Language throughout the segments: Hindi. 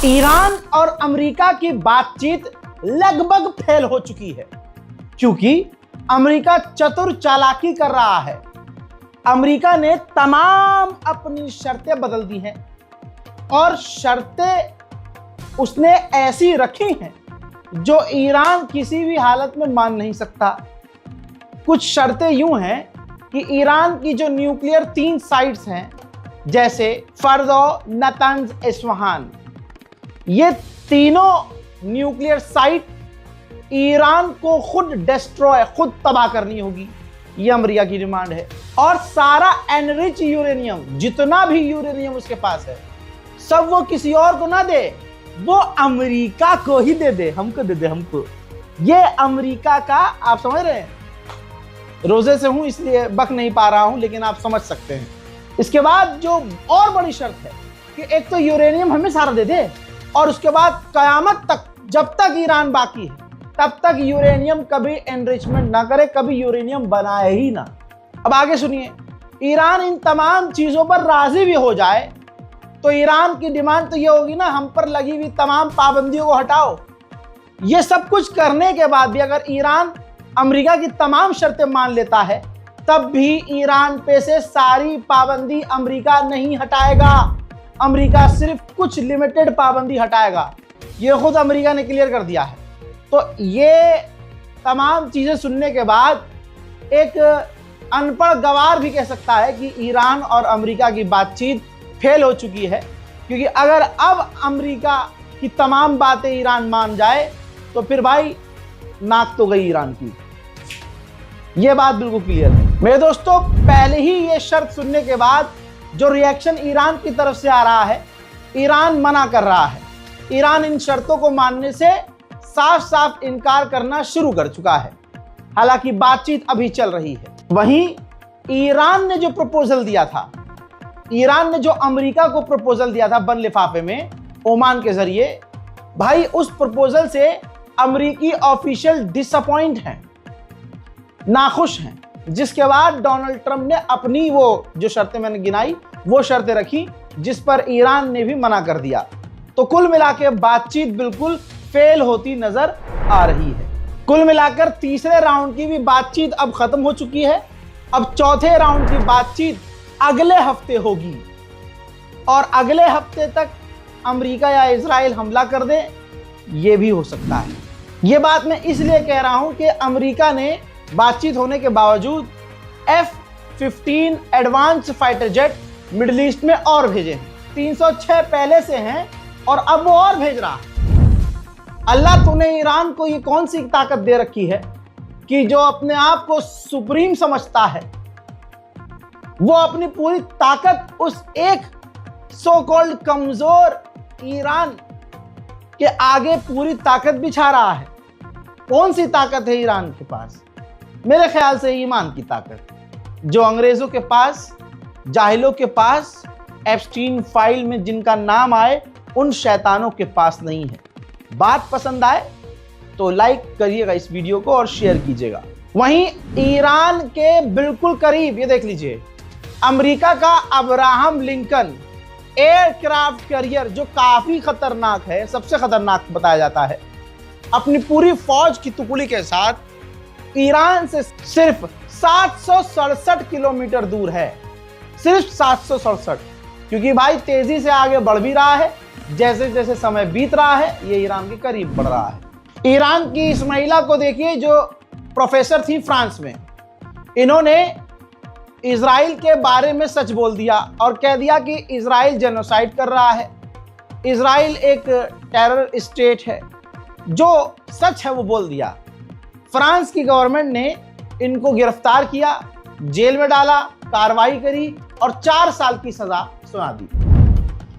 ईरान और अमेरिका की बातचीत लगभग फेल हो चुकी है, क्योंकि अमेरिका चतुर चालाकी कर रहा है। अमेरिका ने तमाम अपनी शर्तें बदल दी हैं और शर्तें उसने ऐसी रखी हैं जो ईरान किसी भी हालत में मान नहीं सकता। कुछ शर्तें यूं हैं कि ईरान की जो न्यूक्लियर 3 साइट्स हैं, जैसे फर्दो, नतंज, इस्फहान, ये तीनों न्यूक्लियर साइट ईरान को खुद डिस्ट्रॉय, खुद तबाह करनी होगी। ये अमेरिका की डिमांड है। और सारा एनरिच यूरेनियम, जितना भी यूरेनियम उसके पास है, सब वो किसी और को ना दे, वो अमेरिका को ही दे दे, हमको दे दे, हमको। ये अमेरिका का, आप समझ रहे हैं, रोजे से हूं इसलिए बक नहीं पा रहा हूं, लेकिन आप समझ सकते हैं। इसके बाद जो और बड़ी शर्त है कि एक तो यूरेनियम हमें सारा दे दे, और उसके बाद कयामत तक, जब तक ईरान बाकी है, तब तक यूरेनियम कभी एनरिचमेंट ना करे, कभी यूरेनियम बनाए ही ना। अब आगे सुनिए, ईरान इन तमाम चीजों पर राजी भी हो जाए तो ईरान की डिमांड तो ये होगी ना, हम पर लगी हुई तमाम पाबंदियों को हटाओ। ये सब कुछ करने के बाद भी अगर ईरान अमेरिका की तमाम शर्तें मान लेता है, तब भी ईरान पे से सारी पाबंदी अमेरिका नहीं हटाएगा। अमेरिका सिर्फ कुछ लिमिटेड पाबंदी हटाएगा। ये खुद अमेरिका ने क्लियर कर दिया है। तो ये तमाम चीजें सुनने के बाद एक अनपढ़ गवार भी कह सकता है कि ईरान और अमेरिका की बातचीत फेल हो चुकी है, क्योंकि अगर अब अमेरिका की तमाम बातें ईरान मान जाए तो फिर भाई नाक तो गई ईरान की। ये बात बिल्कुल क्लियर है मेरे दोस्तों। पहले ही ये शर्त सुनने के बाद जो रिएक्शन ईरान की तरफ से आ रहा है, ईरान मना कर रहा है। ईरान इन शर्तों को मानने से साफ साफ इनकार करना शुरू कर चुका है। हालांकि बातचीत अभी चल रही है। वहीं ईरान ने जो प्रपोजल दिया था, ईरान ने जो अमेरिका को प्रपोजल दिया था बंद लिफाफे में ओमान के जरिए, भाई उस प्रपोजल से अमेरिकी ऑफिशियल डिसअपॉइंट हैं, नाखुश हैं। जिसके बाद डोनाल्ड ट्रंप ने अपनी वो जो शर्तें मैंने गिनाई, वो शर्तें रखी, जिस पर ईरान ने भी मना कर दिया। तो कुल मिलाकर बातचीत बिल्कुल फेल होती नजर आ रही है। कुल मिलाकर तीसरे राउंड की भी बातचीत अब खत्म हो चुकी है। अब चौथे राउंड की बातचीत अगले हफ्ते होगी, और अगले हफ्ते तक अमेरिका या इजराइल हमला कर दे, ये भी हो सकता है। ये बात मैं इसलिए कह रहा हूं कि अमेरिका ने बातचीत होने के बावजूद F-15 advance fighter jet middle east में और भेजे हैं। 306 पहले से हैं और अब वो और भेज रहा है। अल्लाह तूने ईरान को ये कौन सी ताकत दे रखी है कि जो अपने आप को सुप्रीम समझता है, वो अपनी पूरी ताकत उस एक सो कॉल्ड कमजोर ईरान के आगे पूरी ताकत बिछा रहा है। कौन सी ताकत है ईरान के पास? मेरे ख्याल से ईमान की ताकत, जो अंग्रेजों के पास, जाहिलों के पास, एप्स्टीन फाइल में जिनका नाम आए, उन शैतानों के पास नहीं है। बात पसंद आए तो लाइक करिएगा इस वीडियो को और शेयर कीजिएगा। वहीं ईरान के बिल्कुल करीब, ये देख लीजिए, अमेरिका का अब्राहम लिंकन एयरक्राफ्ट कैरियर, जो काफी खतरनाक है, सबसे खतरनाक बताया जाता है, अपनी पूरी फौज की टुकड़ी के साथ ईरान से सिर्फ 767 किलोमीटर दूर है। सिर्फ 767, क्योंकि भाई तेजी से आगे बढ़ भी रहा है। जैसे जैसे समय बीत रहा है, ये ईरान के करीब बढ़ रहा है। ईरान की इस महिला को देखिए, जो प्रोफेसर थी फ्रांस में। इन्होंने इजराइल के बारे में सच बोल दिया और कह दिया कि इजराइल जेनोसाइड कर रहा है, इजराइल एक टेरर स्टेट है। जो सच है वो बोल दिया। फ्रांस की गवर्नमेंट ने इनको गिरफ्तार किया, जेल में डाला, कार्रवाई करी और 4 साल की सजा सुना दी।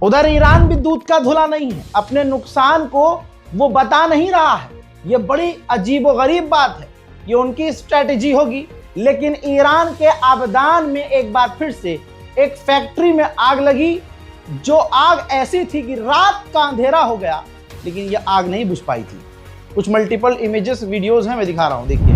उधर ईरान भी दूध का धुला नहीं है, अपने नुकसान को वो बता नहीं रहा है। ये बड़ी अजीबोगरीब बात है, ये उनकी स्ट्रेटेजी होगी। लेकिन ईरान के आबदान में एक बार फिर से एक फैक्ट्री में आग लगी, जो आग ऐसी थी कि रात का अंधेरा हो गया, लेकिन ये आग नहीं बुझ पाई थी। कुछ मल्टीपल इमेजेस, वीडियोस हैं, मैं दिखा रहा हूं, देखिए।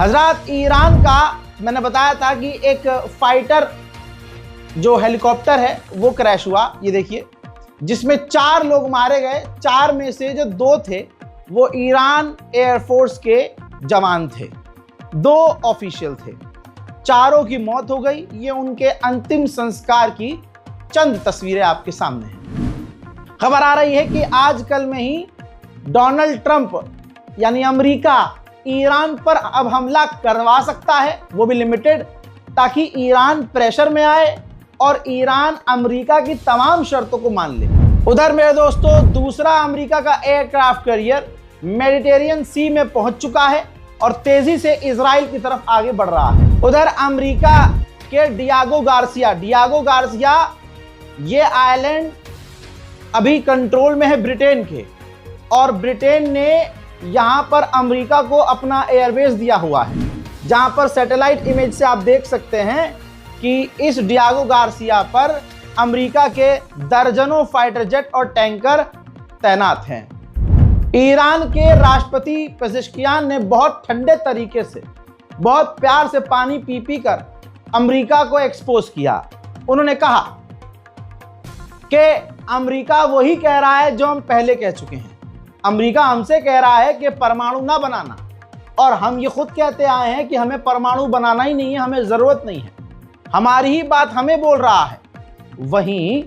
हजरत ईरान का मैंने बताया था कि एक फाइटर जो हेलीकॉप्टर है वो क्रैश हुआ, ये देखिए, जिसमें 4 लोग मारे गए। 4 में से जो 2 थे वो ईरान एयरफोर्स के जवान थे, 2 ऑफिशियल थे। चारों की मौत हो गई। ये उनके अंतिम संस्कार की चंद तस्वीरें आपके सामने हैं। खबर आ रही है कि आजकल में ही डोनाल्ड ट्रंप यानी अमेरिका ईरान पर अब हमला करवा सकता है, वो भी लिमिटेड, ताकि ईरान प्रेशर में आए और ईरान अमेरिका की तमाम शर्तों को मान ले। उधर मेरे दोस्तों, दूसरा अमेरिका का एयरक्राफ्ट कैरियर मेडिटेरियन सी में पहुंच चुका है और तेजी से इजराइल की तरफ आगे बढ़ रहा है। उधर अमेरिका के डियागो गार्सिया ये आइलैंड अभी कंट्रोल में है ब्रिटेन के, और ब्रिटेन ने यहां पर अमेरिका को अपना एयरबेस दिया हुआ है, जहां पर सैटेलाइट इमेज से आप देख सकते हैं कि इस डियागो गार्सिया पर अमेरिका के दर्जनों फाइटर जेट और टैंकर तैनात हैं। ईरान के राष्ट्रपति पेजेश्कियान ने बहुत ठंडे तरीके से, बहुत प्यार से पानी पी पी कर अमेरिका को एक्सपोज किया। उन्होंने कहा कि अमेरिका वही कह रहा है जो हम पहले कह चुके हैं। अमेरिका हमसे कह रहा है कि परमाणु ना बनाना, और हम ये खुद कहते आए हैं कि हमें परमाणु बनाना ही नहीं है, हमें जरूरत नहीं है। हमारी ही बात हमें बोल रहा है। वहीं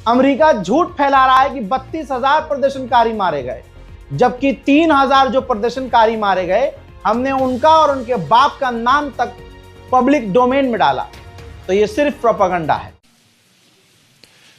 अमेरिका झूठ फैला रहा है कि 32,000 प्रदर्शनकारी मारे गए, जबकि 3,000 जो प्रदर्शनकारी मारे गए, हमने उनका और उनके बाप का नाम तक पब्लिक डोमेन में डाला। तो ये सिर्फ प्रोपेगेंडा है।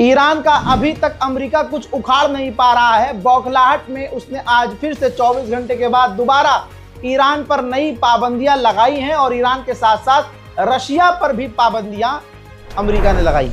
ईरान का अभी तक अमेरिका कुछ उखाड़ नहीं पा रहा है। बौखलाहट में उसने आज फिर से 24 घंटे के बाद दोबारा ईरान पर नई पाबंदियां लगाई हैं, और ईरान के साथ साथ रशिया पर भी पाबंदियां अमेरिका ने लगाई।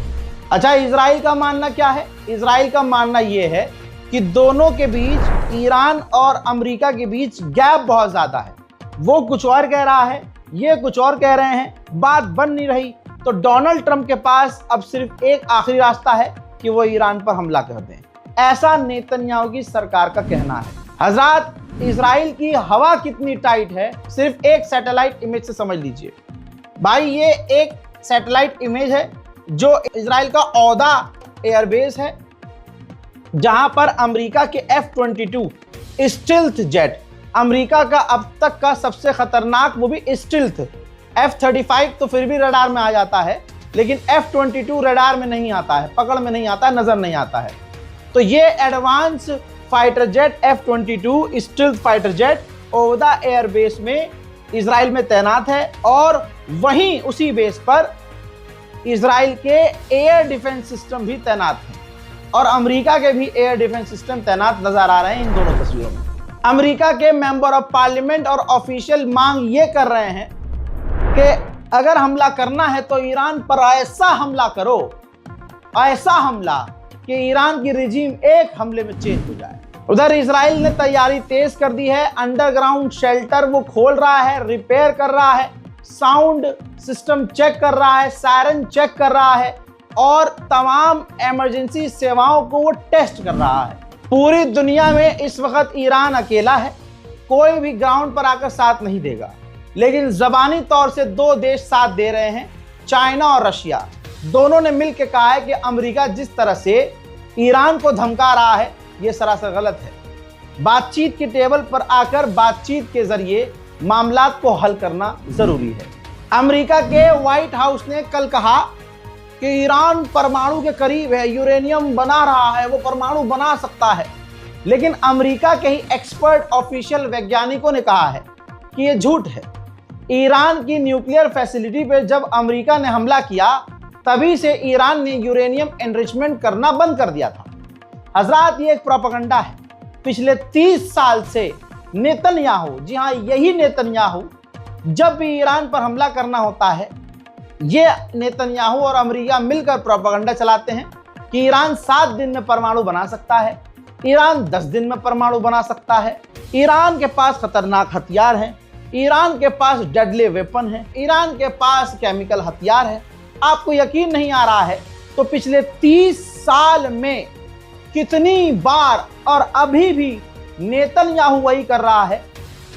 अच्छा, इजराइल का मानना क्या है? इजराइल का मानना यह है कि दोनों के बीच, ईरान और अमेरिका के बीच गैप बहुत ज्यादा है। वो कुछ और कह रहा है, ये कुछ और कह रहे हैं, बात बन नहीं रही। तो डोनाल्ड ट्रंप के पास अब सिर्फ एक आखिरी रास्ता है कि वो ईरान पर हमला कर दें, ऐसा नेतन्याहू की सरकार का कहना है। हजरात, इजराइल की हवा कितनी टाइट है सिर्फ एक सैटेलाइट इमेज से समझ लीजिए। भाई, ये एक सैटेलाइट इमेज है जो इजराइल का औदा एयरबेस है, जहां पर अमेरिका के F-22 स्टिल्थ जेट, अमेरिका का अब तक का सबसे खतरनाक, वो भी स्टिल्थ। F-35 तो फिर भी रडार में आ जाता है, लेकिन F-22 रडार में नहीं आता है, पकड़ में नहीं आता है, नजर नहीं आता है। तो ये advance fighter jet F-22 stealth fighter jet Ovda airbase में इजराइल में तैनात है, और वहीं उसी बेस पर इजराइल के एयर डिफेंस सिस्टम भी तैनात हैं, और अमेरिका के भी एयर डिफेंस सिस्टम तैनात नजर आ रहे हैं इन दोनों तस्वीरों में। अमेरिका के मेंबर ऑफ पार्लियामेंट और ऑफिशियल मांग ये कर रहे हैं कि अगर हमला करना है तो ईरान पर ऐसा हमला करो, ऐसा हमला कि ईरान की रिजीम एक हमले में चेंज हो जाए। उधर इजराइल ने तैयारी तेज कर दी है। अंडरग्राउंड शेल्टर वो खोल रहा है, रिपेयर कर रहा है, साउंड सिस्टम चेक कर रहा है, सायरन चेक कर रहा है और तमाम इमरजेंसी सेवाओं को वो टेस्ट कर रहा है। पूरी दुनिया में इस वक्त ईरान अकेला है, कोई भी ग्राउंड पर आकर साथ नहीं देगा, लेकिन जबानी तौर से दो देश साथ दे रहे हैं, चाइना और रशिया। दोनों ने मिलकर कहा है कि अमेरिका जिस तरह से ईरान को धमका रहा है यह सरासर गलत है। बातचीत की टेबल पर आकर बातचीत के जरिए मामलात को हल करना जरूरी है। अमेरिका के व्हाइट हाउस ने कल कहा कि ईरान परमाणु के करीब है, यूरेनियम बना रहा है, वो परमाणु बना सकता है। लेकिन अमेरिका के ही एक्सपर्ट ऑफिशियल वैज्ञानिकों ने कहा है कि यह झूठ है। ईरान की न्यूक्लियर फैसिलिटी पर जब अमेरिका ने हमला किया तभी से ईरान ने यूरेनियम एनरिचमेंट करना बंद कर दिया था। हजरात, ये एक प्रोपेगेंडा है। पिछले 30 साल से नेतन्याहू, जी हाँ यही नेतन्याहू, जब भी ईरान पर हमला करना होता है ये नेतन्याहू और अमेरिका मिलकर प्रोपेगेंडा चलाते हैं कि ईरान 7 दिन में परमाणु बना सकता है, ईरान 10 दिन में परमाणु बना सकता है, ईरान के पास खतरनाक हथियार हैं, ईरान के पास डेडली वेपन है, ईरान के पास केमिकल हथियार है। आपको यकीन नहीं आ रहा है तो पिछले 30 साल में कितनी बार और अभी भी नेतन्याहू वही कर रहा है,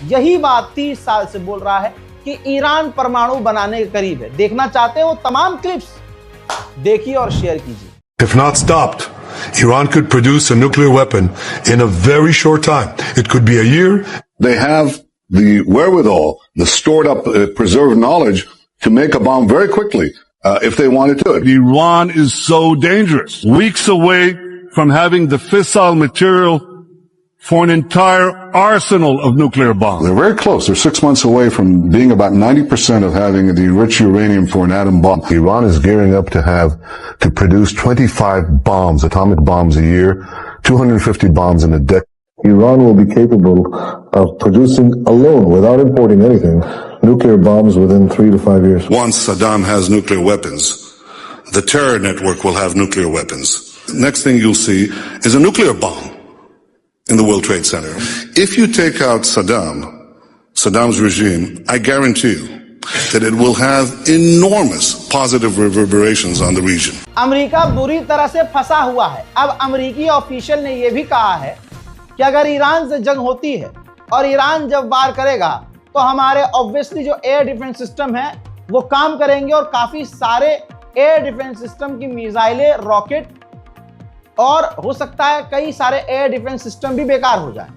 यही बात 30 साल से बोल रहा है कि ईरान परमाणु बनाने के करीब है। देखना चाहते हैं वो तमाम क्लिप्स देखिए और शेयर कीजिए। If not stopped, Iran could produce a nuclear weapon in a very short time. It could be a year. They have the wherewithal, the stored up, preserved knowledge to make a bomb very quickly if they wanted to. Iran is so dangerous. Weeks away from having the fissile material for an entire arsenal of nuclear bombs. They're very close. They're 6 months away from being about 90% of having the enriched uranium for an atom bomb. Iran is gearing up to produce 25 bombs, atomic bombs a year, 250 bombs in a decade. Iran will be capable of producing alone, without importing anything, nuclear bombs within 3 to 5 years. Once Saddam has nuclear weapons, the terror network will have nuclear weapons. Next thing you'll see is a nuclear bomb in the World Trade Center. If you take out Saddam's regime, I guarantee you that it will have enormous positive reverberations on the region. America बुरी तरह से फंसा हुआ है। अब अमेरिकी ऑफिशियल ने यह भी कहा है कि अगर ईरान से जंग होती है और ईरान जब वार करेगा तो हमारे ऑब्वियसली जो एयर डिफेंस सिस्टम है वो काम करेंगे और काफी सारे एयर डिफेंस सिस्टम की मिसाइलें, रॉकेट और हो सकता है कई सारे एयर डिफेंस सिस्टम भी बेकार हो जाए।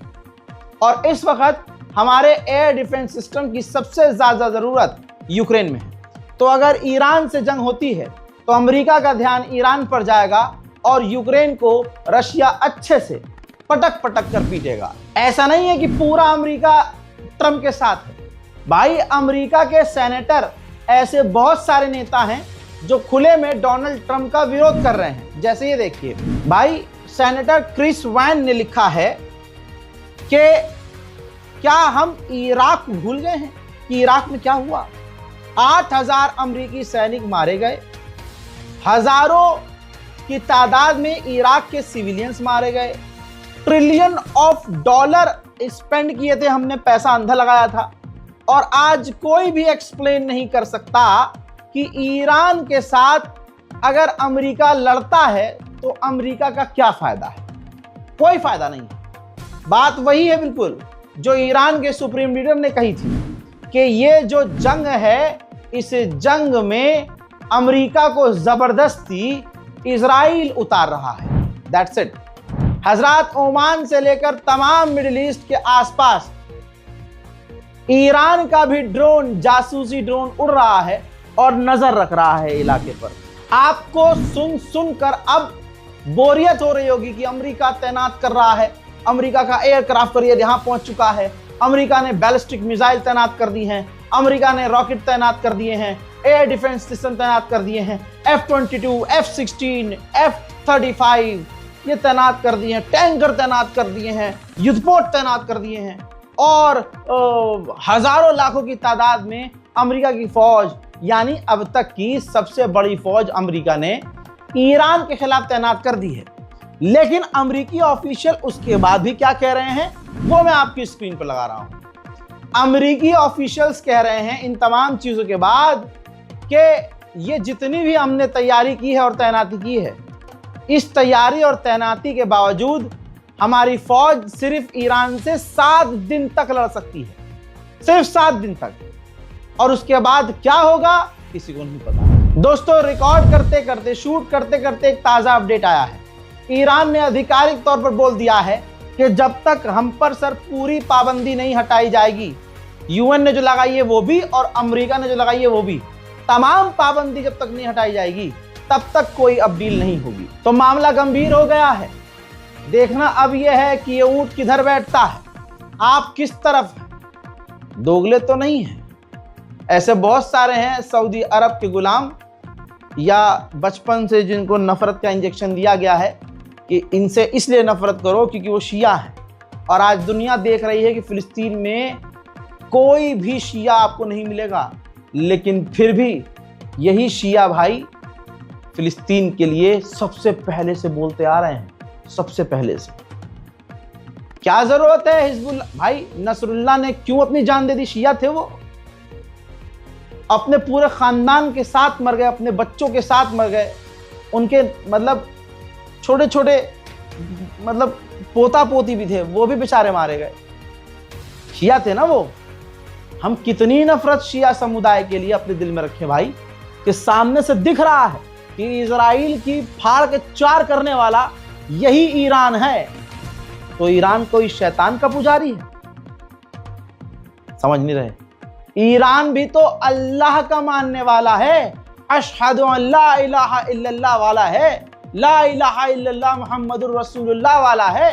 और इस वक्त हमारे एयर डिफेंस सिस्टम की सबसे ज्यादा जरूरत यूक्रेन में है। तो अगर ईरान से जंग होती है तो अमेरिका का ध्यान ईरान पर जाएगा और यूक्रेन को रशिया अच्छे से पटक पटक कर पीटेगा। ऐसा नहीं है कि पूरा अमेरिका ट्रंप के साथ है। भाई, अमेरिका के सेनेटर ऐसे बहुत सारे नेता हैं जो खुले में डोनाल्ड ट्रंप का विरोध कर रहे हैं। जैसे ये देखिए भाई, सेनेटर क्रिस वैन ने लिखा है कि क्या हम इराक भूल गए हैं कि इराक में क्या हुआ। 8000 अमेरिकी सैनिक मारे गए, हजारों की तादाद में इराक के सिविलियंस मारे गए, ट्रिलियन ऑफ डॉलर स्पेंड किए थे हमने, पैसा अंधा लगाया था। और आज कोई भी एक्सप्लेन नहीं कर सकता कि ईरान के साथ अगर अमेरिका लड़ता है तो अमेरिका का क्या फायदा है। कोई फायदा नहीं है। बात वही है बिल्कुल जो ईरान के सुप्रीम लीडर ने कही थी कि ये जो जंग है, इस जंग में अमेरिका को जबरदस्ती इजराइल उतार रहा है। That's it. हजरात, ओमान से लेकर तमाम मिडिल ईस्ट के आसपास ईरान का भी ड्रोन, जासूसी ड्रोन उड़ रहा है और नजर रख रहा है इलाके पर। आपको सुन सुनकर अब बोरियत हो रही होगी कि अमेरिका तैनात कर रहा है, अमेरिका का एयरक्राफ्ट कैरियर यहां पहुंच चुका है, अमेरिका ने बैलिस्टिक मिसाइल तैनात कर दी हैं, अमेरिका ने रॉकेट तैनात कर दिए हैं, एयर डिफेंस सिस्टम तैनात कर दिए हैं, F-22, F-16, F-35 ये तैनात कर दिए हैं, टैंकर तैनात कर दिए हैं, युद्धपोत तैनात कर दिए हैं और हजारों लाखों की तादाद में अमेरिका की फौज, यानी अब तक की सबसे बड़ी फौज अमेरिका ने ईरान के खिलाफ तैनात कर दी है। लेकिन अमेरिकी ऑफिशियल उसके बाद भी क्या कह रहे हैं वो मैं आपकी स्क्रीन पर लगा रहा हूं। अमेरिकी ऑफिशियल्स कह रहे हैं इन तमाम चीजों के बाद कि ये जितनी भी हमने तैयारी की है और तैनाती की है, इस तैयारी और तैनाती के बावजूद हमारी फौज सिर्फ ईरान से 7 दिन तक लड़ सकती है, सिर्फ 7 दिन तक, और उसके बाद क्या होगा किसी को नहीं पता। दोस्तों, रिकॉर्ड करते करते, शूट करते करते एक ताजा अपडेट आया है। ईरान ने आधिकारिक तौर पर बोल दिया है कि जब तक हम पर सर पूरी पाबंदी नहीं हटाई जाएगी, यूएन ने जो लगाई है वो भी और अमेरिका ने जो लगाई है वो भी, तमाम पाबंदी जब तक नहीं हटाई जाएगी तब तक कोई अब डील नहीं होगी। तो मामला गंभीर हो गया है। देखना अब यह है कि ये ऊंट किधर बैठता है, आप किस तरफ हैं। दोगले तो नहीं है, ऐसे बहुत सारे हैं सऊदी अरब के गुलाम या बचपन से जिनको नफरत का इंजेक्शन दिया गया है कि इनसे इसलिए नफरत करो क्योंकि वो शिया है, और आज दुनिया देख रही है कि फिलिस्तीन में कोई भी शिया आपको नहीं मिलेगा, लेकिन फिर भी यही शिया भाई फिलिस्तीन के लिए सबसे पहले से बोलते आ रहे हैं, सबसे पहले से। क्या जरूरत है हिजबुल्ला भाई, नसरुल्लाह ने क्यों अपनी जान दे दी? शिया थे वो, अपने पूरे खानदान के साथ मर गए, अपने बच्चों के साथ मर गए, उनके मतलब छोटे छोटे मतलब पोता पोती भी थे, वो भी बेचारे मारे गए। शिया थे ना वो। हम कितनी नफरत शिया समुदाय के लिए अपने दिल में रखे भाई, कि सामने से दिख रहा है कि इजराइल की फाड़ के चार करने वाला यही ईरान है, तो ईरान कोई शैतान का पुजारी है? समझ नहीं रहे। ईरान भी तो अल्लाह का मानने वाला है, अशहदु अल्ला इलाहा इल्लल्लाह वाला है, ला इलाहा इल्लल्लाह मुहम्मदुर रसूलुल्लाह वाला है।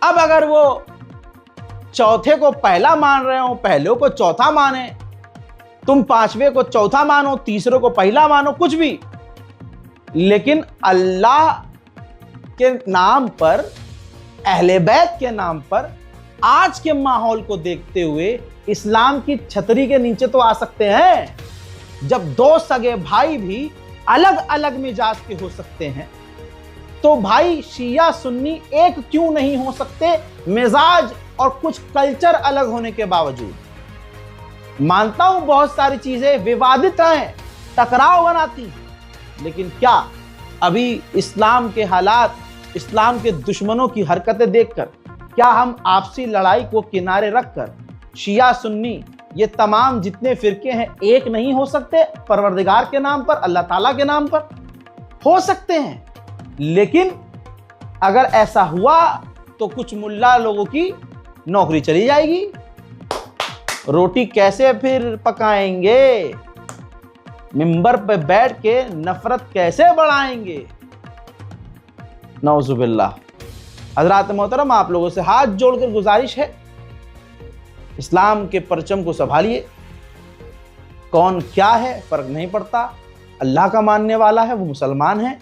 अब अगर वो चौथे को पहला मान रहे हो, पहले को चौथा माने, तुम पांचवे को चौथा मानो, तीसरे को पहला मानो, कुछ भी, लेकिन अल्लाह के नाम पर, अहले बैत के नाम पर, आज के माहौल को देखते हुए इस्लाम की छतरी के नीचे तो आ सकते हैं। जब दो सगे भाई भी अलग अलग मिजाज के हो सकते हैं, तो भाई शिया सुन्नी एक क्यों नहीं हो सकते, मिजाज और कुछ कल्चर अलग होने के बावजूद? मानता हूं बहुत सारी चीजें विवादित हैं, टकराव बनाती हैं, लेकिन क्या अभी इस्लाम के हालात, इस्लाम के दुश्मनों की हरकतें देखकर क्या हम आपसी लड़ाई को किनारे रखकर शिया सुन्नी ये तमाम जितने फिरके हैं एक नहीं हो सकते? परवरदिगार के नाम पर, अल्लाह ताला के नाम पर हो सकते हैं, लेकिन अगर ऐसा हुआ तो कुछ मुल्ला लोगों की नौकरी चली जाएगी। रोटी कैसे फिर पकाएंगे? मिंबर पे बैठ के नफरत कैसे बढ़ाएंगे? नौजुबिल्लाह। हजरात मोहतरम, आप लोगों से हाथ जोड़कर गुजारिश है, इस्लाम के परचम को संभालिए। कौन क्या है फर्क नहीं पड़ता, अल्लाह का मानने वाला है वो मुसलमान है,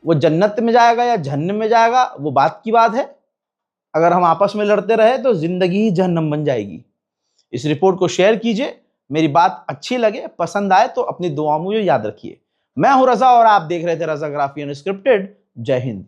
वो जन्नत में जाएगा या जहन्नम में जाएगा वो बात की बात है। अगर हम आपस में लड़ते रहे तो जिंदगी ही जहन्नम बन जाएगी। इस रिपोर्ट को शेयर कीजिए, मेरी बात अच्छी लगे, पसंद आए तो अपनी दुआ मुझे याद रखिए। मैं हूं रजा और आप देख रहे थे रजाग्राफी अनस्क्रिप्टेड। जय हिंद।